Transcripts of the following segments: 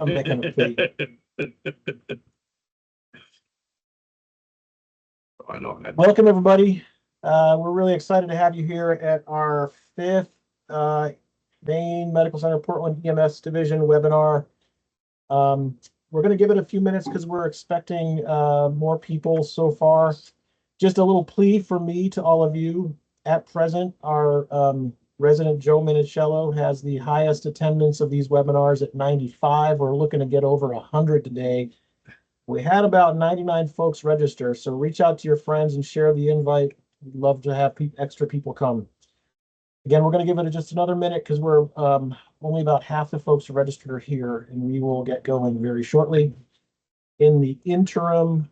I'm making a plea. I know. Welcome, everybody. We're really excited to have you here at our 5th Maine Medical Center Portland EMS Division webinar. We're going to give it a few minutes because we're expecting more people so far. Just a little plea for me to all of you. At present, our resident Joe Minicello has the highest attendance of these webinars at 95. We're looking to get over 100 today. We had about 99 folks register, so reach out to your friends and share the invite. We'd love to have extra people come. Again, we're going to give it just another minute because we're only about half the folks registered are here, and we will get going very shortly. In the interim,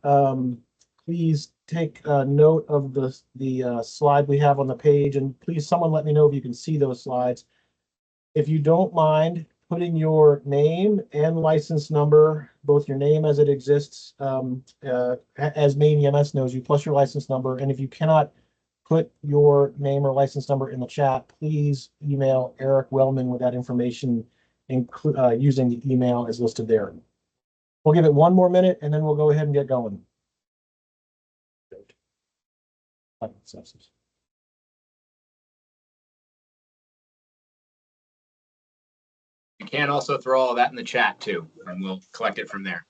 please take note of the slide we have on the page, and please someone let me know if you can see those slides. If you don't mind putting your name and license number, both your name as it exists, as Maine EMS knows you, plus your license number, and if you cannot put your name or license number in the chat, please email Eric Wellman with that information, using the email as listed there. We'll give it one more minute and then we'll go ahead and get going. You can also throw all that in the chat too, and we'll collect it from there.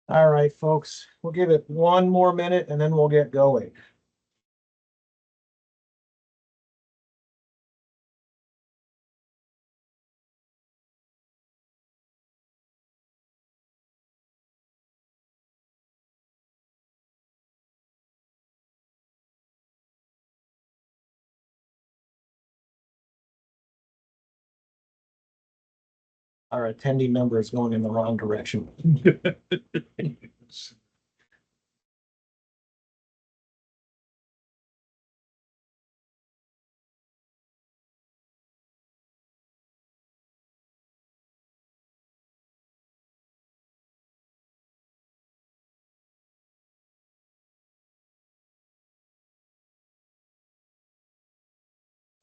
All right, folks, we'll give it one more minute and then we'll get going. Our attendee number is going in the wrong direction.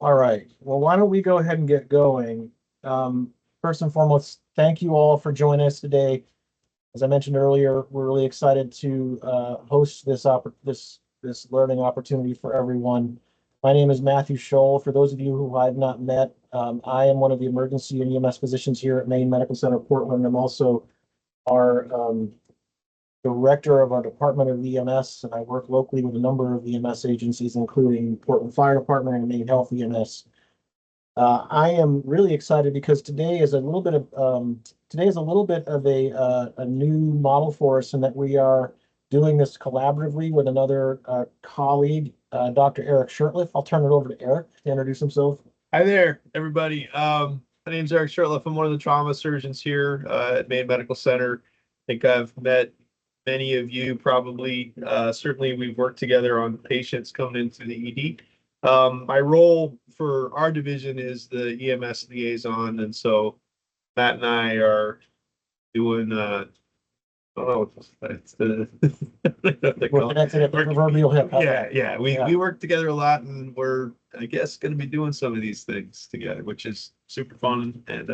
All right, well, why don't we go ahead and get going? First and foremost, thank you all for joining us today. As I mentioned earlier, we're really excited to host this learning opportunity for everyone. My name is Matthew Sholl. For those of you who I've not met, I am one of the emergency and EMS physicians here at Maine Medical Center Portland. I'm also our director of our Department of EMS, and I work locally with a number of EMS agencies, including Portland Fire Department and Maine Health EMS. I am really excited because today is a little bit of a new model for us, in that we are doing this collaboratively with another colleague, Dr. Eric Shurtleff. I'll turn it over to Eric to introduce himself. Hi there, everybody. My name is Eric Shurtleff. I'm one of the trauma surgeons here at Maine Medical Center. I think I've met many of you probably. Certainly, we've worked together on patients coming into the ED. My role for our division is the EMS liaison, and so Matt and I are doing I don't know, it's the We're connected at the proverbial hip. yeah. We work together a lot, and we're, I guess, going to be doing some of these things together, which is super fun. And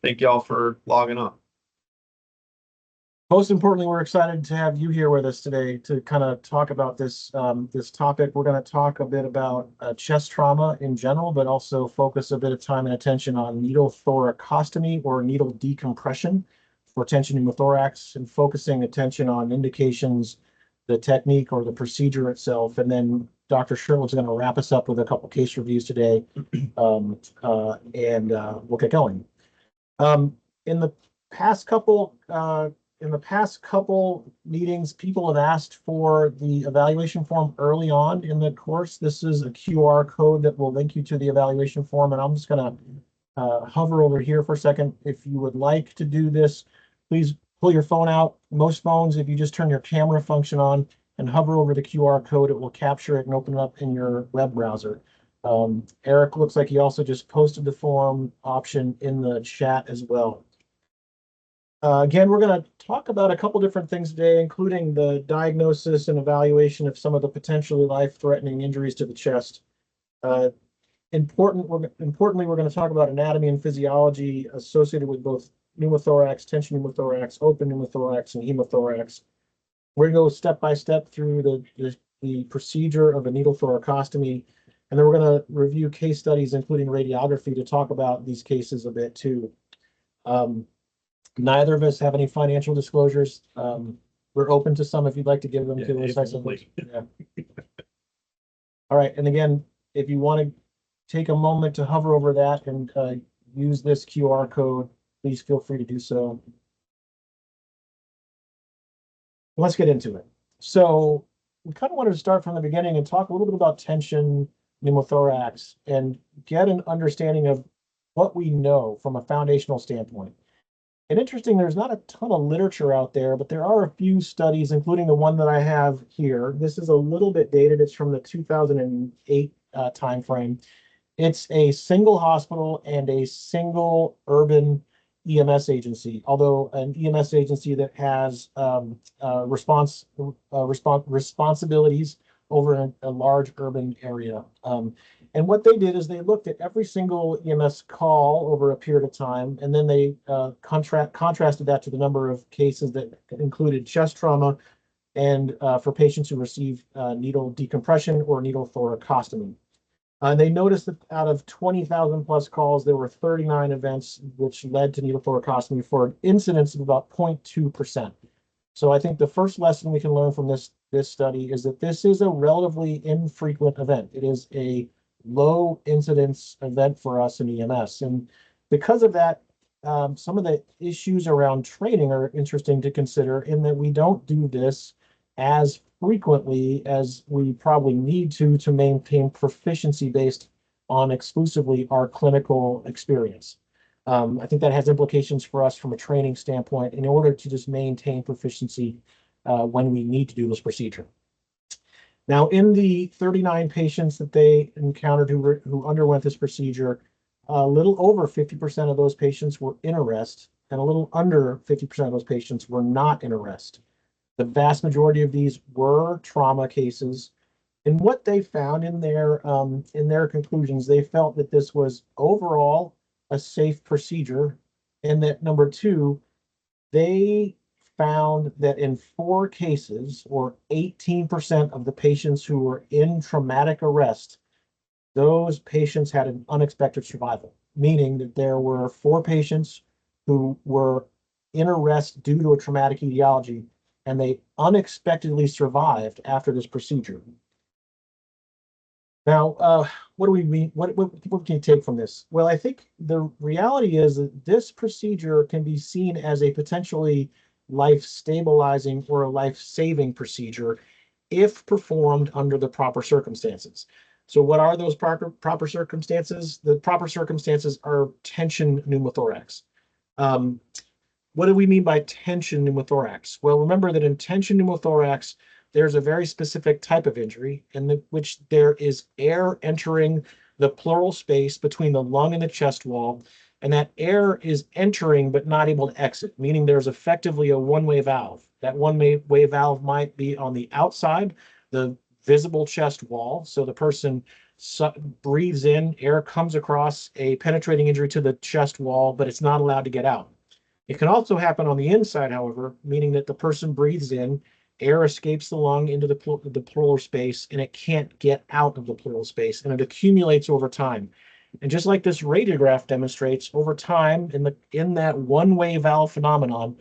thank y'all for logging on. Most importantly, we're excited to have you here with us today to kind of talk about this this topic. We're going to talk a bit about chest trauma in general, but also focus a bit of time and attention on needle thoracostomy or needle decompression for tension pneumothorax, and focusing attention on indications, the technique or the procedure itself. And then Dr. Shurtleff is going to wrap us up with a couple case reviews today, and we'll get going. In the past couple meetings, people have asked for the evaluation form early on in the course. This is a QR code that will link you to the evaluation form, and I'm just going to hover over here for a second. If you would like to do this, please pull your phone out. Most phones, if you just turn your camera function on and hover over the QR code, it will capture it and open it up in your web browser. Eric looks like he also just posted the form option in the chat as well. Again, we're going to talk about a couple different things today, including the diagnosis and evaluation of some of the potentially life-threatening injuries to the chest. Uh, importantly, we're going to talk about anatomy and physiology associated with both pneumothorax, tension pneumothorax, open pneumothorax, and hemothorax. We're going to go step by step through the procedure of a needle thoracostomy, and then we're going to review case studies, including radiography, to talk about these cases a bit too. Neither of us have any financial disclosures. We're open to some if you'd like to give them to us. Yeah. All right, and again, if you want to take a moment to hover over that and use this QR code, please feel free to do so. Let's get into it. So we kind of wanted to start from the beginning and talk a little bit about tension pneumothorax and get an understanding of what we know from a foundational standpoint. And interesting, there's not a ton of literature out there, but there are a few studies, including the one that I have here. This is a little bit dated. It's from the 2008 timeframe. It's a single hospital and a single urban EMS agency, although an EMS agency that has responsibilities over a large urban area. And what they did is they looked at every single EMS call over a period of time, and then they contrasted that to the number of cases that included chest trauma and for patients who receive needle decompression or needle thoracostomy. They noticed that out of 20,000 plus calls, there were 39 events which led to needle thoracostomy for an incidence of about 0.2%. So I think the first lesson we can learn from this study is that this is a relatively infrequent event. It is a low incidence event for us in EMS. And because of that, some of the issues around training are interesting to consider in that we don't do this as frequently as we probably need to maintain proficiency based on exclusively our clinical experience. I think that has implications for us from a training standpoint in order to just maintain proficiency when we need to do this procedure. Now, in the 39 patients that they encountered who underwent this procedure, a little over 50% of those patients were in arrest, and a little under 50% of those patients were not in arrest. The vast majority of these were trauma cases. And what they found in their conclusions, they felt that this was overall a safe procedure, and that number two, they found that in 4 cases, or 18% of the patients who were in traumatic arrest, those patients had an unexpected survival, meaning that there were 4 patients who were in arrest due to a traumatic etiology, and they unexpectedly survived after this procedure. Now, what do we mean? What can you take from this? Well, I think the reality is that this procedure can be seen as a potentially life-stabilizing or a life-saving procedure if performed under the proper circumstances. So what are those proper circumstances? The proper circumstances are tension pneumothorax. What do we mean by tension pneumothorax? Well, remember that in tension pneumothorax, there's a very specific type of injury in which there is air entering the pleural space between the lung and the chest wall, and that air is entering but not able to exit, meaning there's effectively a one-way valve. That one-way valve might be on the outside, the visible chest wall, so the person breathes in, air comes across a penetrating injury to the chest wall, but it's not allowed to get out. It can also happen on the inside, however, meaning that the person breathes in, air escapes the lung into the pleural space, and it can't get out of the pleural space, and it accumulates over time. And just like this radiograph demonstrates, over time, in that one-way valve phenomenon,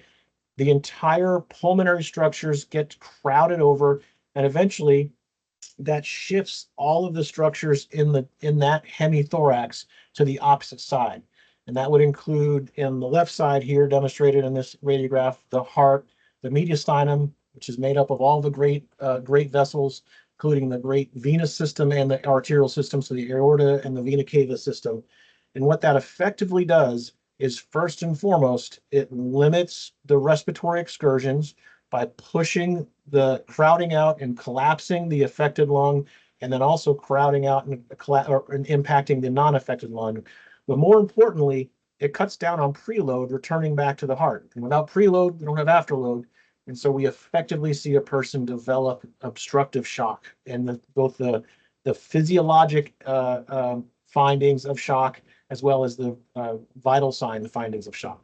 the entire pulmonary structures get crowded over, and eventually that shifts all of the structures in that hemithorax to the opposite side. And that would include, in the left side here, demonstrated in this radiograph, the heart, the mediastinum, which is made up of all the great vessels, including the great venous system and the arterial system, so the aorta and the vena cava system. And what that effectively does is, first and foremost, it limits the respiratory excursions by pushing the crowding out and collapsing the affected lung, and then also crowding out and impacting the non-affected lung. But more importantly, it cuts down on preload returning back to the heart. And without preload, we don't have afterload. And so we effectively see a person develop obstructive shock, and both the physiologic findings of shock as well as the vital sign findings of shock.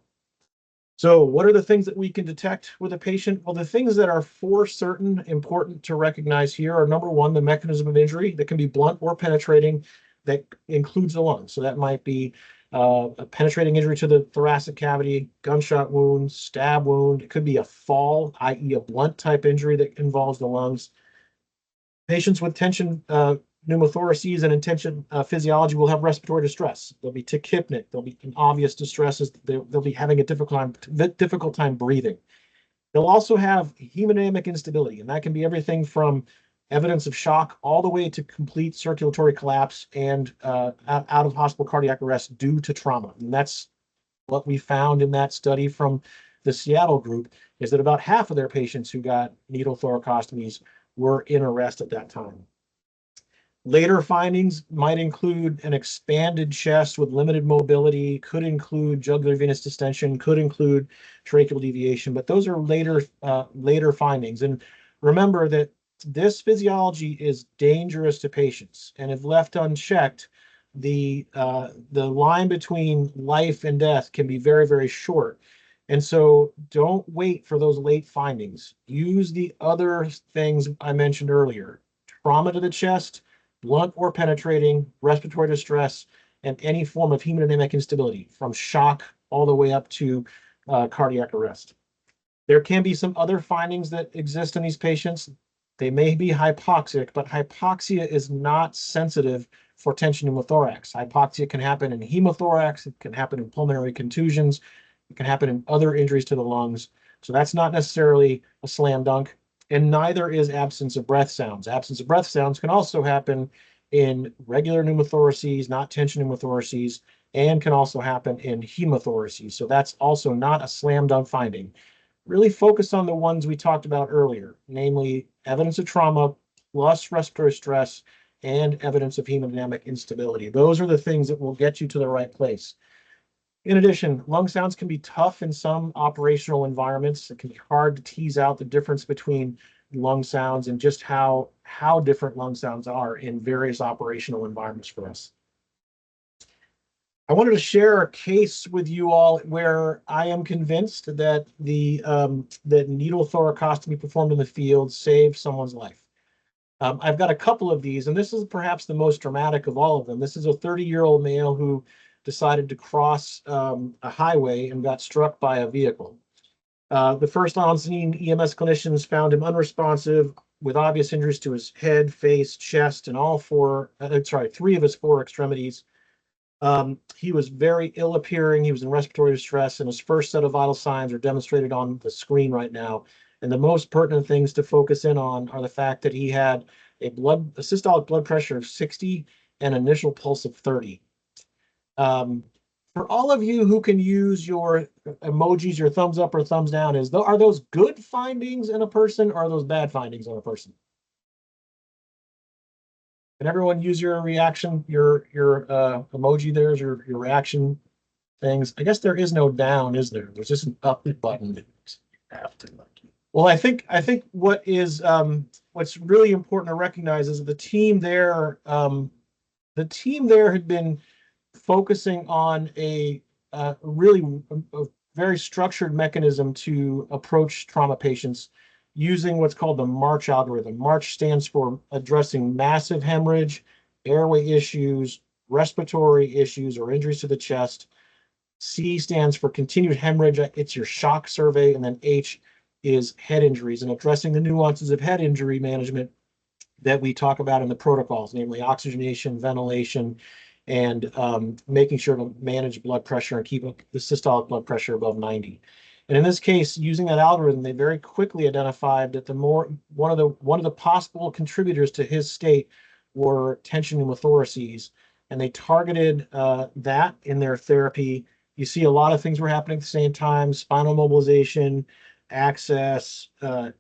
So what are the things that we can detect with a patient? Well, the things that are for certain important to recognize here are, number one, the mechanism of injury that can be blunt or penetrating that includes the lungs. So that might be a penetrating injury to the thoracic cavity, gunshot wound, stab wound. It could be a fall, i.e. a blunt type injury that involves the lungs. Patients with tension pneumothoraces and intention physiology will have respiratory distress. They'll be tachypnic. There'll be an obvious distress. They'll be having a difficult time breathing. They'll also have hemodynamic instability, and that can be everything from evidence of shock all the way to complete circulatory collapse and out of hospital cardiac arrest due to trauma. And that's what we found in that study from the Seattle group, is that about half of their patients who got needle thoracostomies were in arrest at that time. Later findings might include an expanded chest with limited mobility, could include jugular venous distension, could include tracheal deviation, but those are later findings. And remember that this physiology is dangerous to patients, and if left unchecked, the line between life and death can be very, very short. And so don't wait for those late findings. Use the other things I mentioned earlier: trauma to the chest, blunt or penetrating, respiratory distress, and any form of hemodynamic instability, from shock all the way up to cardiac arrest. There can be some other findings that exist in these patients. They may be hypoxic, but hypoxia is not sensitive for tension pneumothorax. Hypoxia can happen in hemothorax, it can happen in pulmonary contusions, it can happen in other injuries to the lungs. So that's not necessarily a slam dunk. And neither is absence of breath sounds. Absence of breath sounds can also happen in regular pneumothoraces, not tension pneumothoraces, and can also happen in hemothoraces. So that's also not a slam dunk finding. Really focus on the ones we talked about earlier, namely evidence of trauma plus respiratory stress and evidence of hemodynamic instability. Those are the things that will get you to the right place. In addition, lung sounds can be tough in some operational environments. It can be hard to tease out the difference between lung sounds and just how different lung sounds are in various operational environments for us. I wanted to share a case with you all where I am convinced that that needle thoracostomy performed in the field saved someone's life. I've got a couple of these, and this is perhaps the most dramatic of all of them. This is a 30-year-old male who decided to cross a highway and got struck by a vehicle. The first on-scene EMS clinicians found him unresponsive with obvious injuries to his head, face, chest, and three of his four extremities. He was very ill appearing. He was in respiratory distress, and his first set of vital signs are demonstrated on the screen right now. And the most pertinent things to focus in on are the fact that he had a systolic blood pressure of 60 and initial pulse of 30. For all of you who can use your emojis, your thumbs up or thumbs down, are those good findings in a person, or are those bad findings in a person? Can everyone use your reaction, your emoji? There's your reaction things. I guess there is no down, is there? There's just an up button. Well, I think what is what's really important to recognize is that the team there had been focusing on a very structured mechanism to approach trauma patients using what's called the MARCH algorithm. MARCH stands for addressing massive hemorrhage, airway issues, respiratory issues, or injuries to the chest. C stands for continued hemorrhage. It's your shock survey. And then H is head injuries, and addressing the nuances of head injury management that we talk about in the protocols, namely oxygenation, ventilation, and making sure to manage blood pressure and keep the systolic blood pressure above 90. And in this case, using that algorithm, they very quickly identified that one of the possible contributors to his state were tension pneumothoraces, and they targeted that in their therapy. You see a lot of things were happening at the same time: spinal mobilization, access,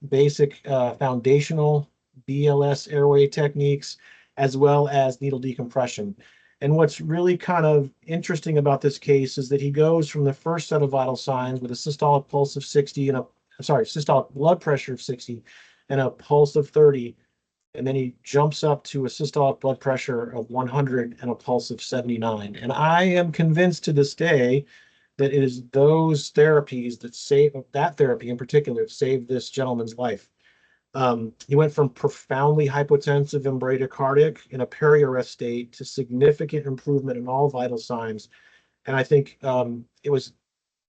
basic foundational BLS airway techniques, as well as needle decompression. And what's really kind of interesting about this case is that he goes from the first set of vital signs with a systolic pulse of 60 and systolic blood pressure of 60 and a pulse of 30. And then he jumps up to a systolic blood pressure of 100 and a pulse of 79. And I am convinced to this day that it is those therapies that therapy in particular, saved this gentleman's life. He went from profoundly hypotensive and bradycardic in a peri-arrest state to significant improvement in all vital signs. And I think it was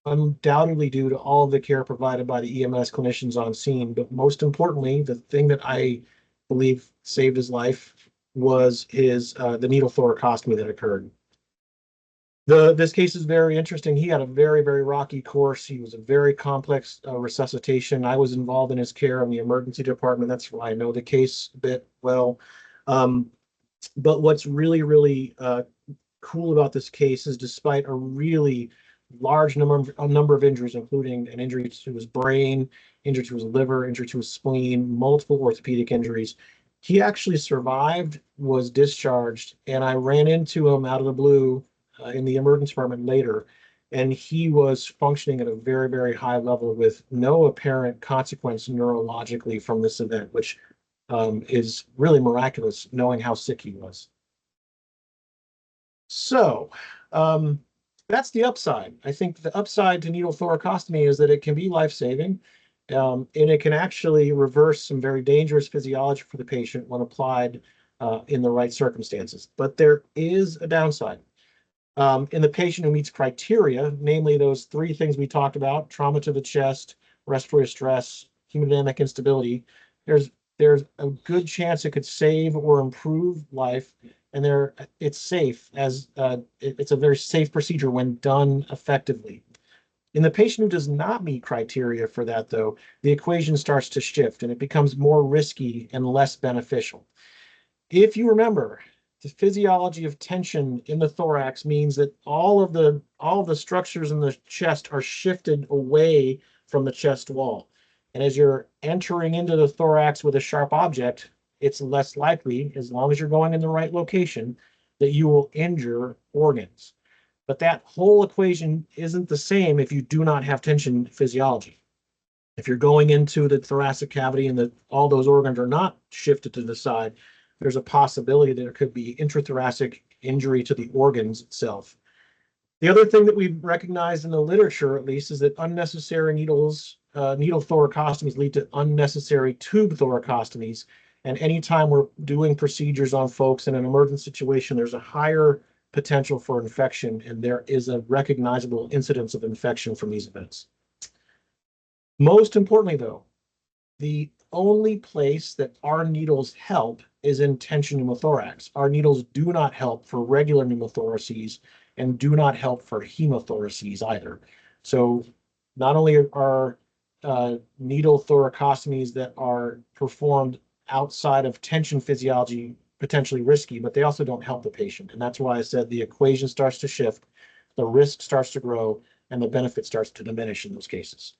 undoubtedly due to all of the care provided by the EMS clinicians on scene. But most importantly, the thing that I believe saved his life was the needle thoracostomy that occurred. This case is very interesting. He had a very, very rocky course. He was a very complex resuscitation. I was involved in his care in the emergency department. That's why I know the case a bit well. But what's really, really cool about this case is despite a really large number of injuries, including an injury to his brain, injury to his liver, injury to his spleen, multiple orthopedic injuries, he actually survived, was discharged, and I ran into him out of the blue in the emergency department later, and he was functioning at a very, very high level with no apparent consequence neurologically from this event, which is really miraculous knowing how sick he was. So that's the upside. I think the upside to needle thoracostomy is that it can be life-saving, and it can actually reverse some very dangerous physiology for the patient when applied in the right circumstances. But there is a downside. In the patient who meets criteria, namely those three things we talked about, trauma to the chest, respiratory distress, hemodynamic instability, there's a good chance it could save or improve life, and it's safe as it's a very safe procedure when done effectively. In the patient who does not meet criteria for that, though, the equation starts to shift and it becomes more risky and less beneficial. If you remember, the physiology of tension in the thorax means that all of the structures in the chest are shifted away from the chest wall. And as you're entering into the thorax with a sharp object, it's less likely, as long as you're going in the right location, that you will injure organs. But that whole equation isn't the same if you do not have tension physiology. If you're going into the thoracic cavity and all those organs are not shifted to the side, there's a possibility that there could be intrathoracic injury to the organs itself. The other thing that we've recognized in the literature, at least, is that unnecessary needle thoracostomies lead to unnecessary tube thoracostomies. And anytime we're doing procedures on folks in an emergency situation, there's a higher potential for infection, and there is a recognizable incidence of infection from these events. Most importantly, though, the only place that our needles help is in tension pneumothorax. Our needles do not help for regular pneumothoraces and do not help for hemothoraces either. So not only are needle thoracostomies that are performed outside of tension physiology potentially risky, but they also don't help the patient. And that's why I said the equation starts to shift, the risk starts to grow, and the benefit starts to diminish in those cases.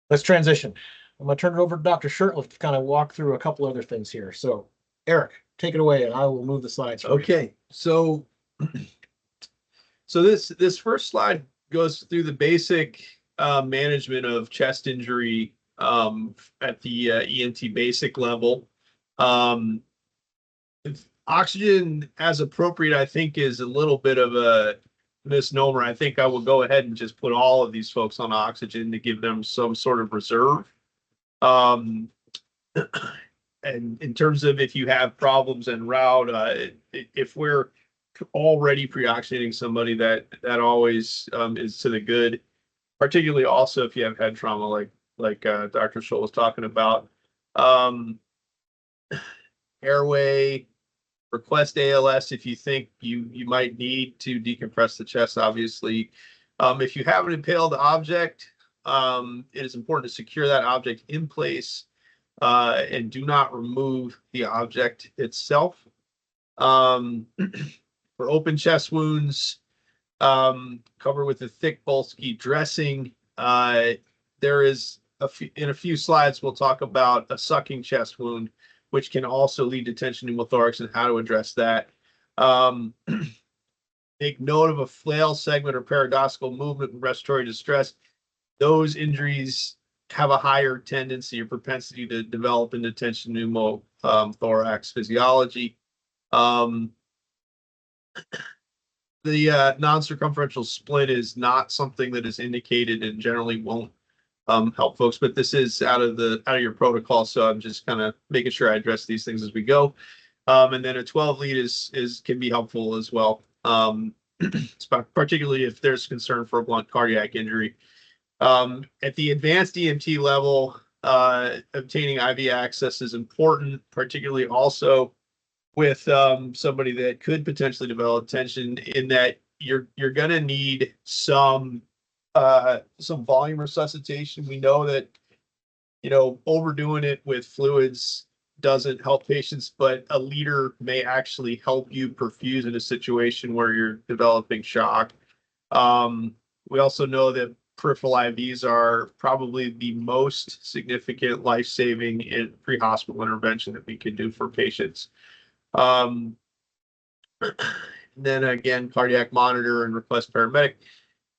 Let's transition. I'm going to turn it over to Dr. Shurtleff to kind of walk through a couple other things here. So, Eric, take it away, and I will move the slides. Okay, so this first slide goes through the basic management of chest injury at the ENT basic level. Oxygen as appropriate, I think, is a little bit of a misnomer. I think I will go ahead and just put all of these folks on oxygen to give them some sort of reserve. And in terms of if you have problems en route, if we're already pre-oxygenating somebody, that always is to the good, particularly also if you have head trauma like Dr. Sholl was talking about. Airway, request ALS if you think you might need to decompress the chest, obviously. If you have an impaled object, it is important to secure that object in place and do not remove the object itself. For open chest wounds, cover with a thick, bulky dressing. There is in a few slides, we'll talk about a sucking chest wound, which can also lead to tension pneumothorax, and how to address that. Make note of a flail segment or paradoxical movement with respiratory distress. Those injuries have a higher tendency or propensity to develop into tension pneumothorax physiology. The non-circumferential split is not something that is indicated and generally won't help folks, but this is out of your protocol, so I'm just kind of making sure I address these things as we go. And then a 12 lead can be helpful as well, particularly if there's concern for a blunt cardiac injury. At the advanced EMT level, obtaining IV access is important, particularly also with somebody that could potentially develop tension, in that you're going to need some volume resuscitation. We know that, overdoing it with fluids doesn't help patients, but a liter may actually help you perfuse in a situation where you're developing shock. We also know that peripheral IVs are probably the most significant life-saving in pre-hospital intervention that we can do for patients. Then again, cardiac monitor and request paramedic.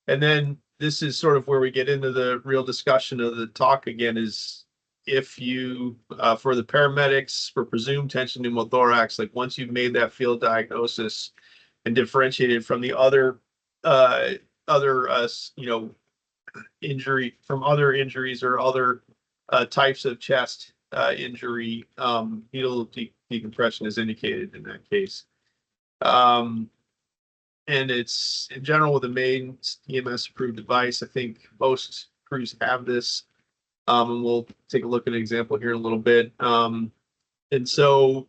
And then this is sort of where we get into the real discussion of the talk again, is if you, for the paramedics, for presumed tension pneumothorax, like once you've made that field diagnosis and differentiated from the other injury from other injuries or other types of chest injury, needle decompression is indicated in that case. And it's in general with the main EMS approved device. I think most crews have this. And we'll take a look at an example here in a little bit. And so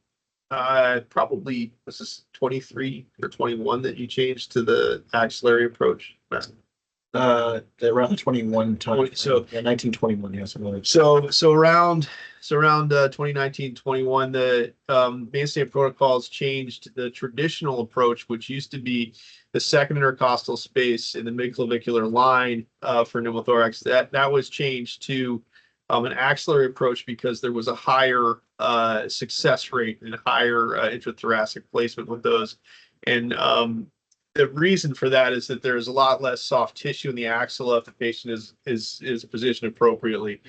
probably this is 23 or 21 that you changed to the axillary approach. Around 21 time. So yeah, 1921. Yes. So around 2019-21, the mainstay protocols changed the traditional approach, which used to be the second intercostal space in the midclavicular line for pneumothorax. That was changed to an axillary approach because there was a higher success rate and higher intrathoracic placement with those. And the reason for that is that there's a lot less soft tissue in the axilla if the patient is positioned appropriately.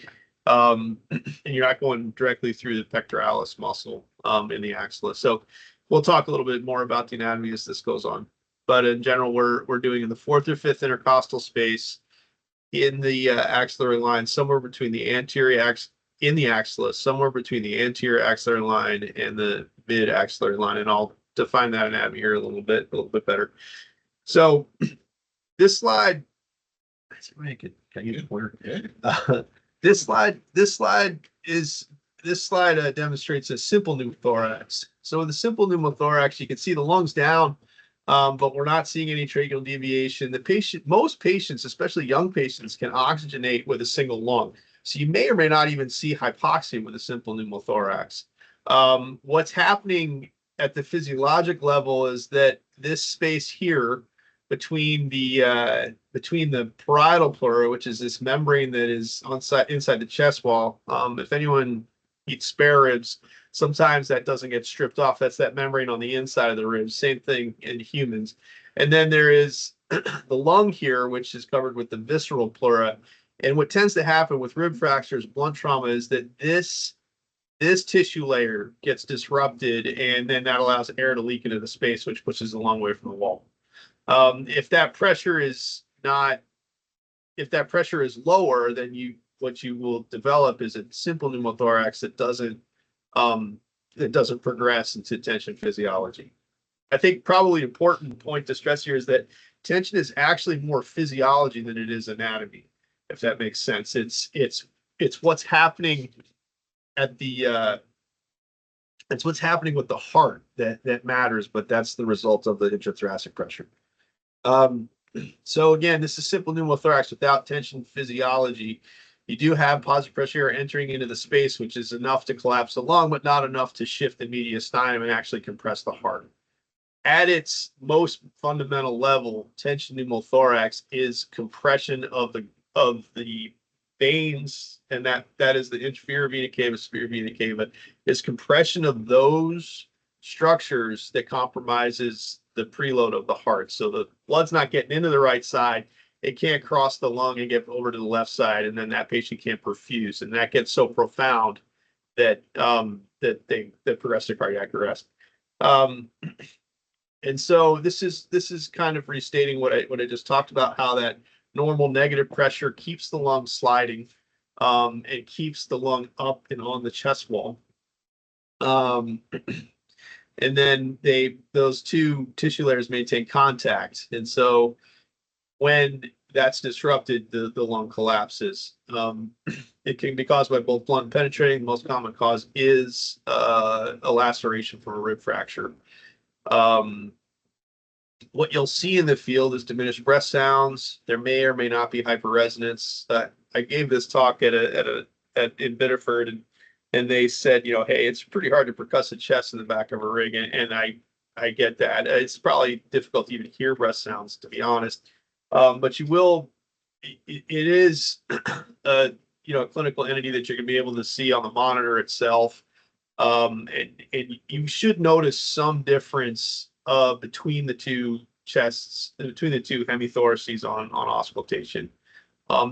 And you're not going directly through the pectoralis muscle in the axilla. So we'll talk a little bit more about the anatomy as this goes on. But in general, we're doing in the fourth or fifth intercostal space in the axillary line, somewhere between the anterior in the axilla, somewhere between the anterior axillary line and the mid axillary line. And I'll define that anatomy here a little bit better. So this slide, can I use a pointer? This slide demonstrates a simple pneumothorax. So with a simple pneumothorax, you can see the lungs down, but we're not seeing any tracheal deviation. Most patients, especially young patients, can oxygenate with a single lung. So you may or may not even see hypoxia with a simple pneumothorax. What's happening at the physiologic level is that this space here between the parietal pleura, which is this membrane that is inside the chest wall. If anyone eats spare ribs, sometimes that doesn't get stripped off. That's that membrane on the inside of the ribs. Same thing in humans. And then there is the lung here, which is covered with the visceral pleura. And what tends to happen with rib fractures, blunt trauma, is that this tissue layer gets disrupted, and then that allows air to leak into the space, which pushes the lung away from the wall. If that pressure is lower, then what you will develop is a simple pneumothorax that doesn't progress into tension physiology. I think probably an important point to stress here is that tension is actually more physiology than it is anatomy, if that makes sense. It's what's happening it's what's happening with the heart that matters, but that's the result of the intrathoracic pressure. So again, this is simple pneumothorax without tension physiology. You do have positive pressure air entering into the space, which is enough to collapse the lung, but not enough to shift the mediastinum and actually compress the heart. At its most fundamental level, tension pneumothorax is compression of the veins, and that is the inferior vena cava, superior vena cava, is compression of those structures that compromises the preload of the heart. So the blood's not getting into the right side. It can't cross the lung and get over to the left side, and then that patient can't perfuse, and that gets so profound that they progress to cardiac arrest. And so this is kind of restating what I just talked about, how that normal negative pressure keeps the lung sliding, and keeps the lung up and on the chest wall. And then those two tissue layers maintain contact. And so when that's disrupted, the lung collapses. It can be caused by both blunt and penetrating. The most common cause is a laceration from a rib fracture. What you'll see in the field is diminished breath sounds. There may or may not be hyperresonance. I gave this talk in Biddeford, and they said, hey, it's pretty hard to percuss a chest in the back of a rig, and I get that. It's probably difficult to even hear breath sounds, to be honest. But you will. It is a clinical entity that you're going to be able to see on the monitor itself, and you should notice some difference between the two chests, between the two hemithoraces on auscultation.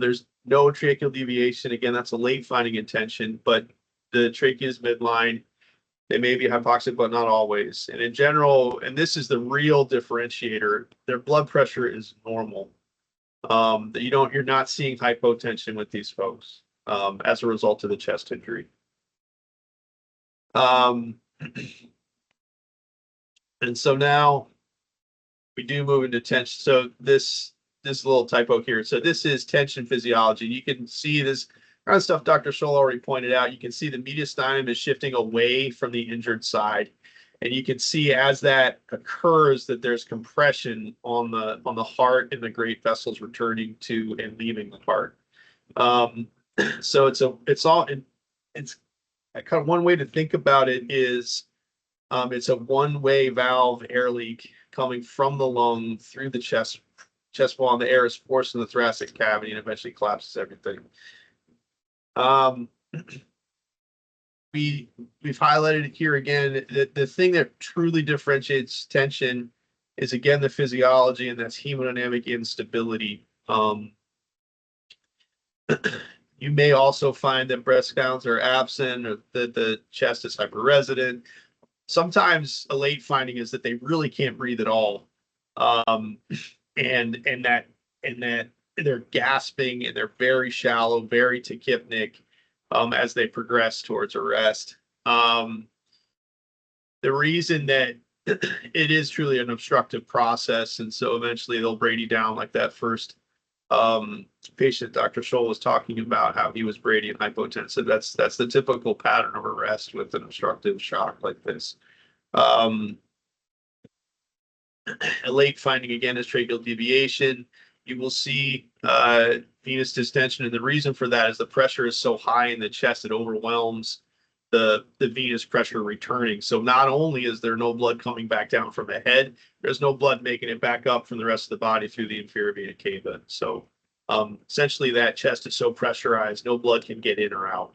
There's no tracheal deviation. Again, that's a late finding intention, but the trachea is midline. They may be hypoxic, but not always. And in general, and this is the real differentiator, their blood pressure is normal. You're not seeing hypotension with these folks as a result of the chest injury. And so now we do move into tension. So this little typo here. So this is tension physiology. You can see this kind of stuff Dr. Sholl already pointed out. You can see the mediastinum is shifting away from the injured side. And you can see as that occurs that there's compression on the heart and the great vessels returning to and leaving the heart. So it's kind of one way to think about it is it's a one-way valve air leak coming from the lung through the chest wall, and the air is forced in the thoracic cavity and eventually collapses everything. We've highlighted it here again. The thing that truly differentiates tension is, again, the physiology, and that's hemodynamic instability. You may also find that breath sounds are absent, or that the chest is hyperresonant. Sometimes a late finding is that they really can't breathe at all, and that they're gasping and they're very shallow, very tachypnic. As they progress towards arrest. The reason that it is truly an obstructive process, and so eventually they'll brady down, like that first patient Dr. Sholl was talking about, how he was brady and hypotensive. That's the typical pattern of arrest with an obstructive shock like this. A late finding, again, is tracheal deviation. You will see venous distension, and the reason for that is the pressure is so high in the chest it overwhelms the venous pressure returning. So not only is there no blood coming back down from the head, there's no blood making it back up from the rest of the body through the inferior vena cava. So essentially that chest is so pressurized, no blood can get in or out.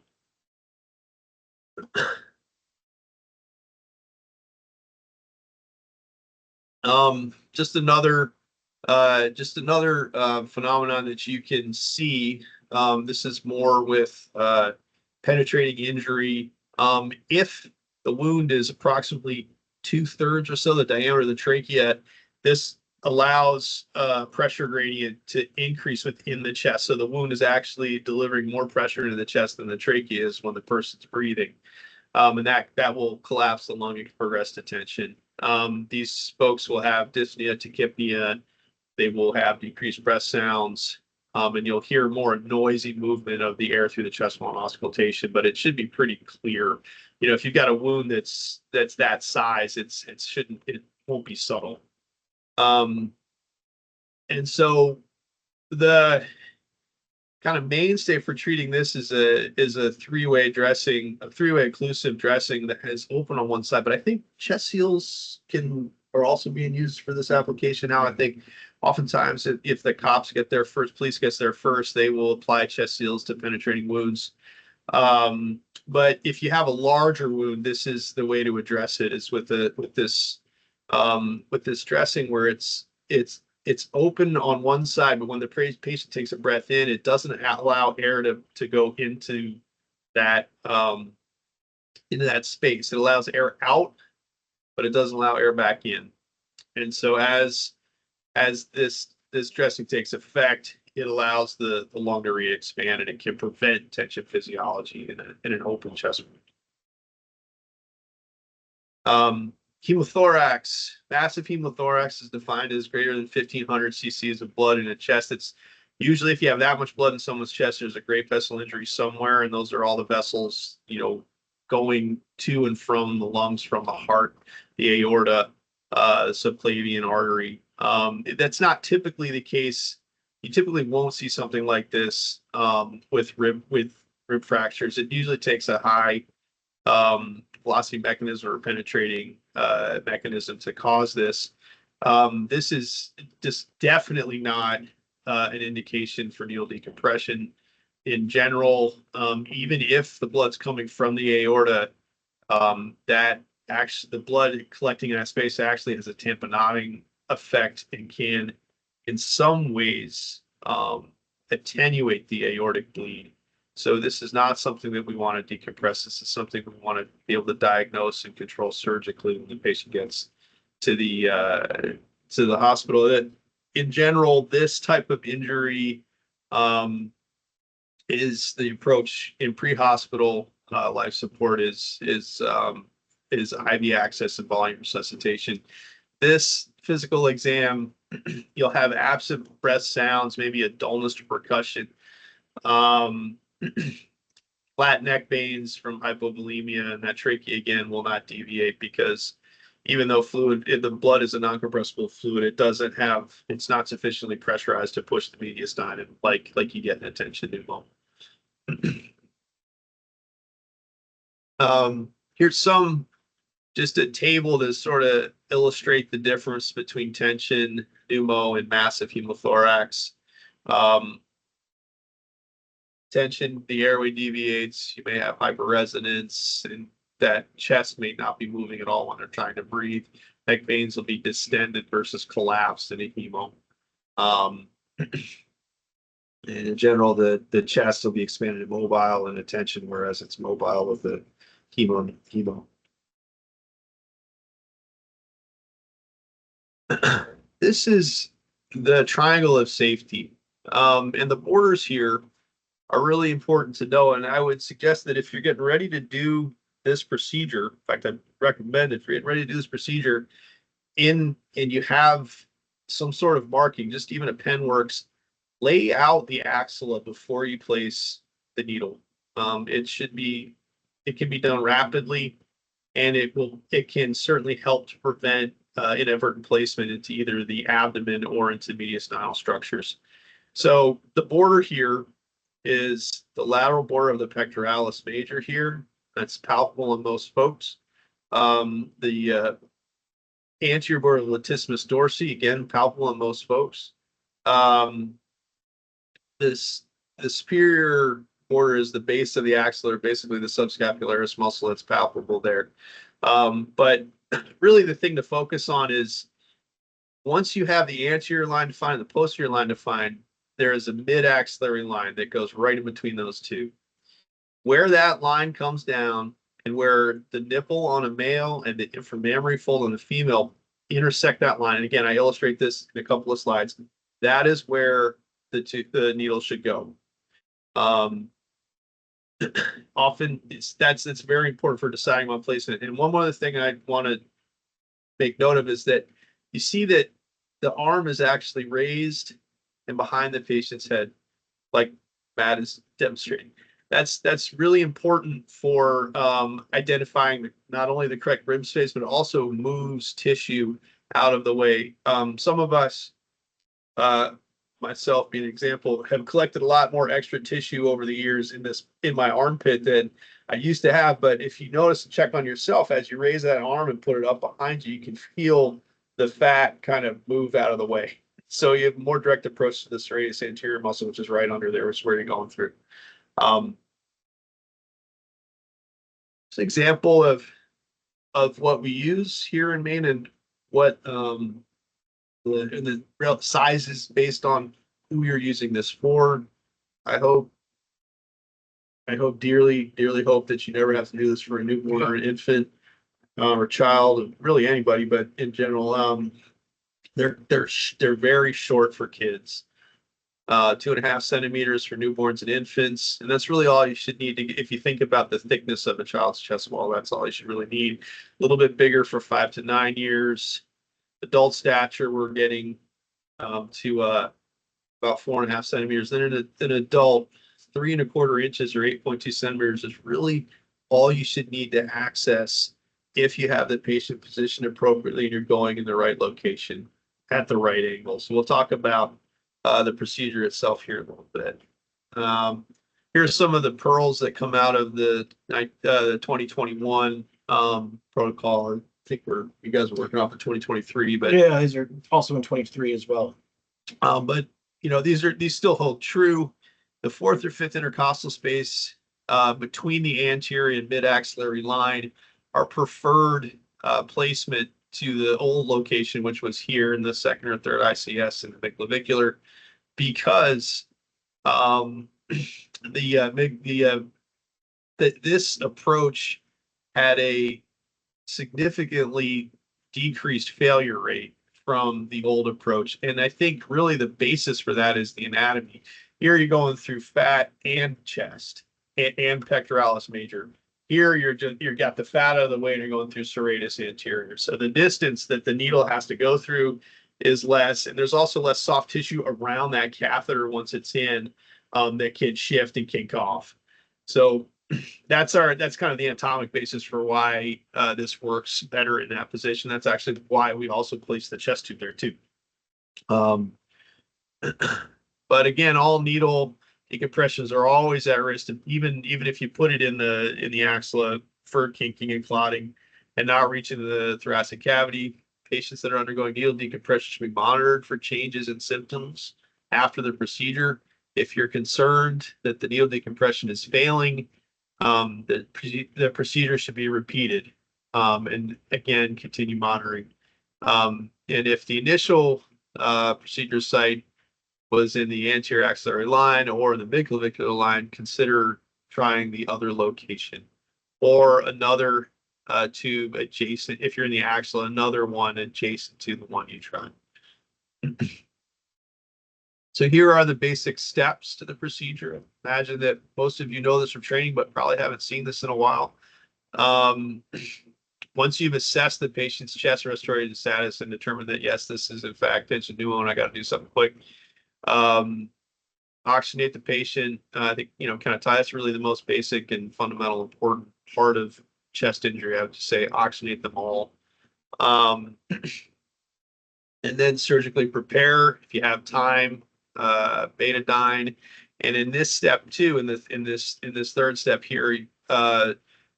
Just another phenomenon that you can see. This is more with penetrating injury. If the wound is approximately 2/3 or so the diameter of the trachea, this allows pressure gradient to increase within the chest. So the wound is actually delivering more pressure into the chest than the trachea is when the person's breathing. And that will collapse the lung and progress to tension. These folks will have dyspnea, tachypnea. They will have decreased breath sounds, and you'll hear more noisy movement of the air through the chest wall on auscultation, but it should be pretty clear. If you've got a wound that's that size, it won't be subtle. And so the kind of mainstay for treating this is a three-way dressing, a three-way occlusive dressing that has open on one side, but I think chest seals are also being used for this application now. I think Oftentimes, if the cops get there first, police gets there first, they will apply chest seals to penetrating wounds. But if you have a larger wound, this is the way to address it, is with this dressing where it's open on one side, but when the patient takes a breath in, it doesn't allow air to go into that space. It allows air out, but it doesn't allow air back in. And so as this dressing takes effect, it allows the lung to re-expand, and it can prevent tension physiology in an open chest wound. Pneumothorax, massive pneumothorax is defined as greater than 1,500 cc's of blood in a chest. It's usually, if you have that much blood in someone's chest, there's a great vessel injury somewhere, and those are all the vessels, going to and from the lungs, from the heart, the aorta, subclavian artery. That's not typically the case. You typically won't see something like this with rib fractures. It usually takes a high velocity mechanism or penetrating mechanism to cause this. This is just definitely not an indication for needle decompression. In general, even if the blood's coming from the aorta, that actually, the blood collecting in that space actually has a tamponading effect and can, in some ways, attenuate the aortic bleed. So this is not something that we want to decompress. This is something we want to be able to diagnose and control surgically when the patient gets to the hospital. In general, this type of injury is the approach in pre-hospital life support is IV access and volume resuscitation. This physical exam, you'll have absent breath sounds, maybe a dullness to percussion, flat neck veins from hypovolemia, and that trachea again will not deviate, because even though the blood is a non-compressible fluid, it's not sufficiently pressurized to push the mediastinum like you get in a tension pneumo. Here's just a table to sort of illustrate the difference between tension, pneumo, and massive hemothorax. Tension, the airway deviates, you may have hyperresonance, and that chest may not be moving at all when they're trying to breathe. Neck veins will be distended versus collapsed in a hemo. And in general, the chest will be expanded and mobile in a tension, whereas it's mobile with the hemo. This is the triangle of safety. And the borders here are really important to know. And I would suggest that if you're getting ready to do this procedure, in fact, I recommend if you're getting ready to do this procedure and you have some sort of marking, just even a pen works, lay out the axilla before you place the needle. It can be done rapidly, and it can certainly help to prevent inadvertent placement into either the abdomen or into mediastinal structures. So the border here is the lateral border of the pectoralis major here. That's palpable in most folks. The anterior border of the latissimus dorsi, again, palpable in most folks. The superior border is the base of the axilla, basically the subscapularis muscle that's palpable there. But really the thing to focus on is, once you have the anterior line defined and the posterior line defined, there is a mid-axillary line that goes right in between those two. Where that line comes down and where the nipple on a male and the inframammary fold on the female intersect that line, and again, I illustrate this in a couple of slides, that is where the needle should go. Often that's very important for deciding on placement. And one other thing I want to make note of is that you see that the arm is actually raised and behind the patient's head, like Matt is demonstrating. That's really important for identifying not only the correct rib space, but also moves tissue out of the way. Some of us, myself being an example, have collected a lot more extra tissue over the years in my armpit than I used to have. But if you notice and check on yourself, as you raise that arm and put it up behind you, you can feel the fat kind of move out of the way. So you have a more direct approach to the serratus anterior muscle, which is right under there, which is where you're going through. It's an example of what we use here in Maine and what the real sizes based on who you're using this for. I hope dearly hope that you never have to do this for a newborn or an infant or child, really anybody, but in general, they're very short for kids. 2.5 centimeters for newborns and infants, and that's really all you should need to. If you think about the thickness of a child's chest wall, that's all you should really need. A little bit bigger for 5 to 9 years. Adult stature, we're getting to about 4.5 centimeters. Then an adult, 3.25 inches or 8.2 centimeters is really all you should need to access if you have the patient positioned appropriately and you're going in the right location at the right angle. So we'll talk about the procedure itself here a little bit. Here's some of the pearls that come out of the 2021 protocol. I think you guys are working off of 2023, but Yeah, these are also in 23 as well. but these still hold true. The 4th or 5th intercostal space between the anterior and mid-axillary line are preferred placement to the old location, which was here in the 2nd or 3rd ICS and the midclavicular, because this approach had a significantly decreased failure rate from the old approach. And I think really the basis for that is the anatomy. Here you're going through fat and chest and pectoralis major. Here you've got the fat out of the way and you're going through serratus anterior. So the distance that the needle has to go through is less, and there's also less soft tissue around that catheter once it's in that can shift and kink off. So that's kind of the anatomic basis for why this works better in that position. That's actually why we also place the chest tube there too. But again, all needle decompressions are always at risk, even if you put it in the axilla for kinking and clotting and not reaching the thoracic cavity. Patients that are undergoing needle decompression should be monitored for changes in symptoms after the procedure. If you're concerned that the needle decompression is failing, the procedure should be repeated, and again continue monitoring. And if the initial procedure site was in the anterior axillary line or the midclavicular line, consider trying the other location or another tube adjacent. If you're in the axilla, another one adjacent to the one you tried. So here are the basic steps to the procedure. Imagine that most of you know this from training, but probably haven't seen this in a while. Once you've assessed the patient's chest respiratory status and determined that, yes, this is in fact tension pneumo and I got to do something quick, oxygenate the patient. I think, kind of that's really the most basic and fundamental important part of chest injury. I would just say oxygenate them all. And then surgically prepare if you have time, betadine. And in this step too, in this 3rd step here,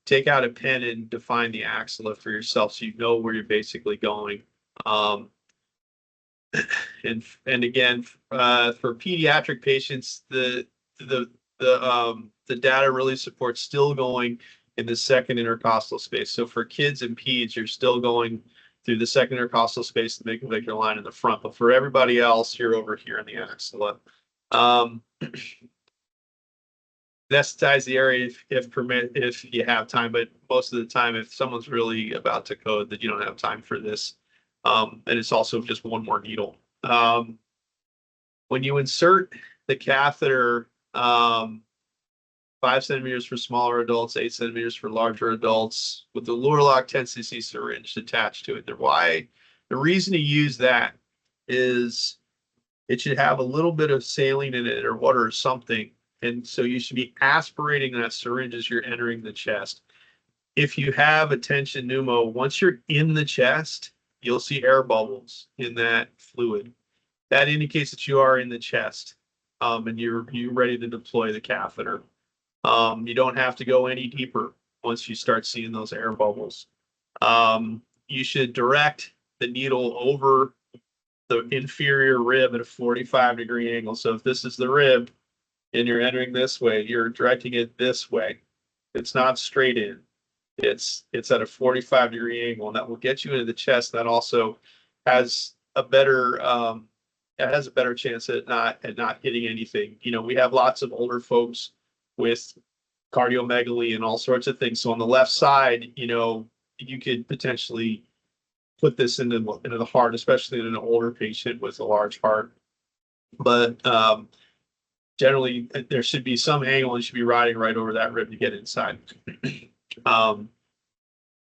take out a pen and define the axilla for yourself so you know where you're basically going. And again, for pediatric patients, the data really supports still going in the 2nd intercostal space. So for kids and peds, you're still going through the 2nd intercostal space, the midclavicular line in the front. But for everybody else, you're over here in the axilla. Anesthetize the area if you have time, but most of the time, if someone's really about to code, that you don't have time for this. And it's also just one more needle. When you insert the catheter, 5 centimeters for smaller adults, 8 centimeters for larger adults, with the Lurlock 10cc syringe attached to it. The reason to use that is it should have a little bit of saline in it or water or something. And so you should be aspirating that syringe as you're entering the chest. If you have a tension pneumo, once you're in the chest, you'll see air bubbles in that fluid. That indicates that you are in the chest, and you're ready to deploy the catheter. You don't have to go any deeper once you start seeing those air bubbles. You should direct the needle over the inferior rib at a 45-degree angle. So if this is the rib and you're entering this way, you're directing it this way. It's not straight in. It's at a 45-degree angle, and that will get you into the chest. That also has a better it has a better chance at not hitting anything. You know, we have lots of older folks with cardiomegaly and all sorts of things. So on the left side, you know, you could potentially put this into the heart, especially in an older patient with a large heart. But generally, there should be some angle and should be riding right over that rib to get inside.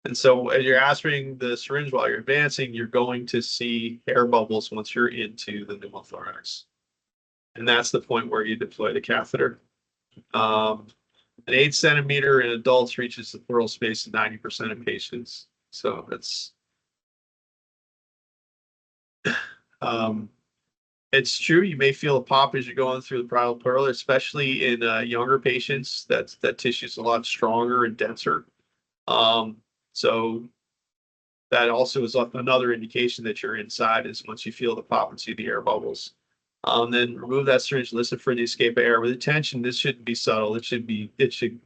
And so as you're aspirating the syringe while you're advancing, you're going to see air bubbles once you're into the pneumothorax. And that's the point where you deploy the catheter. An 8 centimeter in adults reaches the pleural space in 90% of patients. So that's it's true. You may feel a pop as you're going through the parietal pleural, especially in younger patients. That tissue is a lot stronger and denser. So that also is another indication that you're inside, is once you feel the pop and see the air bubbles. Then remove that syringe, listen for the escape of air. With attention, this shouldn't be subtle. It should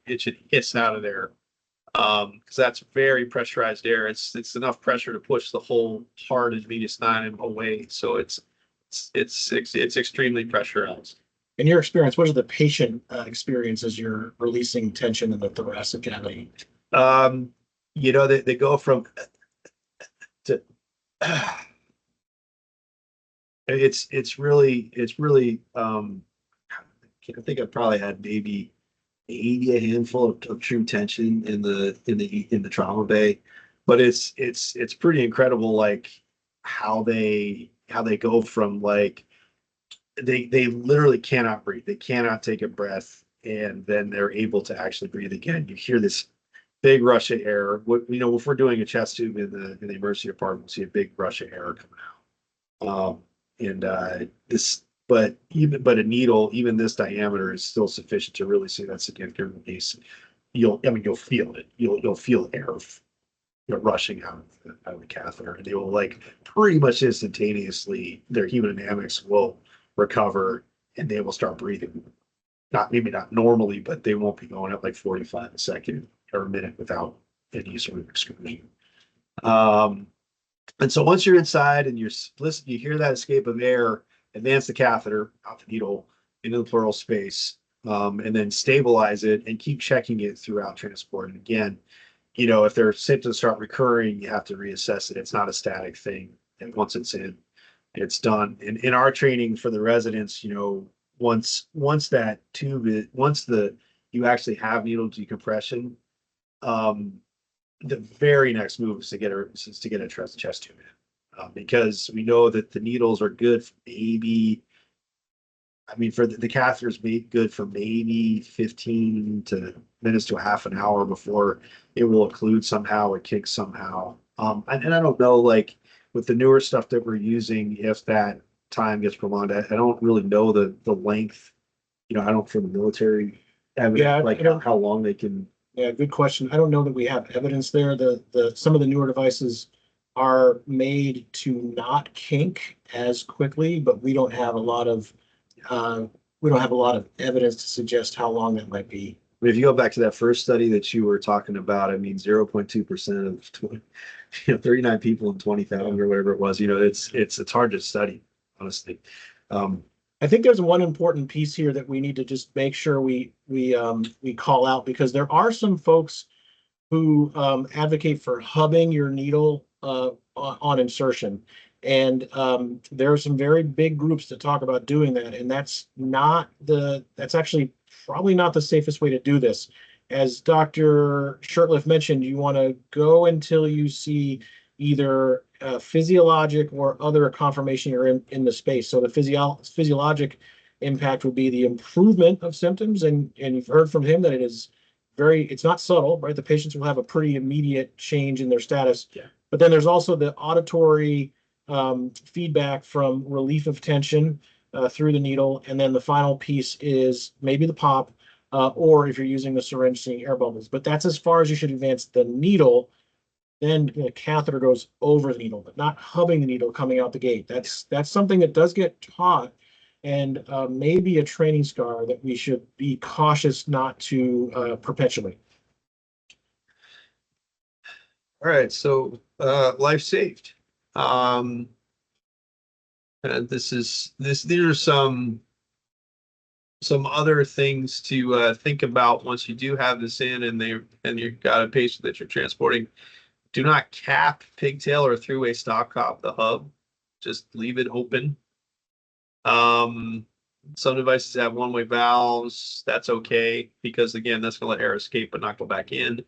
hiss out of there. Because that's very pressurized air. It's enough pressure to push the whole heart and mediastinum away. So it's extremely pressurized. In your experience, what is the patient experience as you're releasing tension in the thoracic cavity? You know, they go from to it's really I think I probably had maybe maybe a handful of true tension in the trauma bay, but it's pretty incredible, like how they go from like they literally cannot breathe, they cannot take a breath, and then they're able to actually breathe again. You hear this big rush of air. What, you know, if we're doing a chest tube in the emergency department, we'll see a big rush of air coming out. But a needle, even this diameter, is still sufficient to really see that significant release. You'll feel it. You'll feel air, rushing out of the catheter, and they will, like, pretty much instantaneously, their hemodynamics will recover and they will start breathing. Maybe not normally, but they won't be going at like 45 a second or a minute without any sort of excursion. And so once you're inside and you hear that escape of air, advance the catheter out the needle into the pleural space, and then stabilize it and keep checking it throughout transport. And again, you know, if their symptoms start recurring, you have to reassess it. It's not a static thing. And once it's in, it's done. And in our training for the residents, you know, once that tube is, you actually have needle decompression, the very next move is to get a chest tube in, because we know that the needles are good for maybe, for the catheters be good for maybe 15 minutes to a half an hour before it will occlude somehow or kick somehow. And I don't know, like with the newer stuff that we're using, if that time gets prolonged. I don't really know the length. You know, I don't, from the military, how long they can. Yeah, good question. I don't know that we have evidence there. Some of the newer devices are made to not kink as quickly, but we don't have a lot of evidence to suggest how long that might be. If you go back to that first study that you were talking about, 0.2% of 39 people in 20,000 or whatever it was. You know, it's hard to study, honestly. I think there's one important piece here that we need to just make sure we call out, because there are some folks who advocate for hubbing your needle on insertion, and there are some very big groups that talk about doing that, and that's actually probably not the safest way to do this. As Dr. Shurtleff mentioned, you want to go until you see either physiologic or other confirmation you're in the space. So the physiologic impact would be the improvement of symptoms, and you've heard from him that it's not subtle, right? The patients will have a pretty immediate change in their status. Yeah. But then there's also the auditory feedback from relief of tension through the needle, and then the final piece is maybe the pop, or if you're using the syringe, seeing air bubbles. But that's as far as you should advance the needle. then the catheter goes over the needle, but not hubbing the needle coming out the gate. That's something that does get taught, and maybe a training scar that we should be cautious not to perpetuate. All right, so life saved. And these are some other things to think about once you do have this in and you've got a patient that you're transporting. Do not cap, pigtail, or throughway stopcock the hub. Just leave it open. Some devices have one-way valves. That's okay because again, that's gonna let air escape but not go back in.